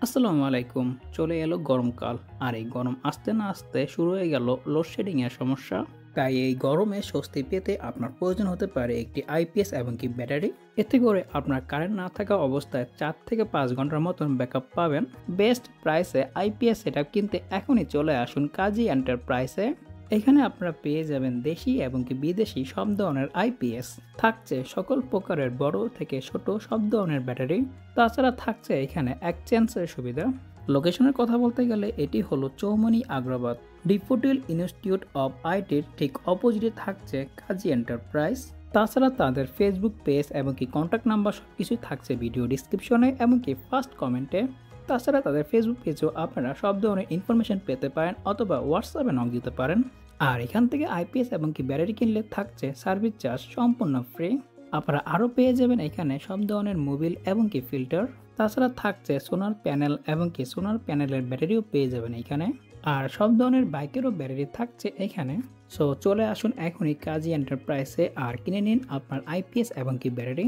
আসসালামু আলাইকুম। চলে এলো গরমকাল। আর এই গরম আসতে না আসতে শুরু হয়ে গেল লোডশেডিং এর সমস্যা। তাই এই গরমে স্বস্তি পেতে আপনার প্রয়োজন হতে পারে একটি আইপিএস এবং কি ব্যাটারি। এতে করে আপনার কারেন্ট না থাকা অবস্থায় 4 থেকে 5 ঘন্টার মতন ব্যাকআপ পাবেন। বেস্ট প্রাইসে আইপিএস সেটআপ কিনতে এখনই চলে আসুন কাজী এন্টারপ্রাইজে। এখানে আপনারা পেয়ে যাবেন দেশি এবং কি বিদেশি সব ধরনের আইপিএস। থাকছে সকল প্রকারের বড় থেকে ছোট সব ধরনের ব্যাটারি। তাছাড়া থাকছে এখানে এক্সচেঞ্জের সুবিধা। লোকেশনের কথা বলতে গেলে এটি হলো চৌমনি আগ্রাবাদ। ডিফোডিল ইনস্টিটিউট অফ আইটির ঠিক অপোজিটে থাকছে কাজী এন্টারপ্রাইজ। তাছাড়া তাদের ফেসবুক পেজ এবং কি কন্ট্যাক্ট নাম্বার সব কিছুই থাকছে ভিডিও ডিসক্রিপশনে এবং কি ফার্স্ট কমেন্টে। তাছাড়া তাদের ফেসবুক পেজেও আপনারা সব ধরনের ইনফরমেশন পেতে পারেন অথবা হোয়াটসঅ্যাপে নক দিতে পারেন। আর এখান থেকে আইপিএস এবং কি ব্যাটারি কিনলে থাকছে সার্ভিস চার্জ সম্পূর্ণ ফ্রি। আপনারা আরও পেয়ে যাবেন এখানে সব ধরনের মোবিল এবং কি ফিল্টার। তাছাড়া থাকছে সোলার প্যানেল এবং কি সোলার প্যানেলের ব্যাটারিও পেয়ে যাবেন এখানে। আর সব ধরনের বাইকেরও ব্যাটারি থাকছে এখানে। সো চলে আসুন এখনই কাজী এন্টারপ্রাইজে আর কিনে নিন আপনার আইপিএস এবং কি ব্যাটারি।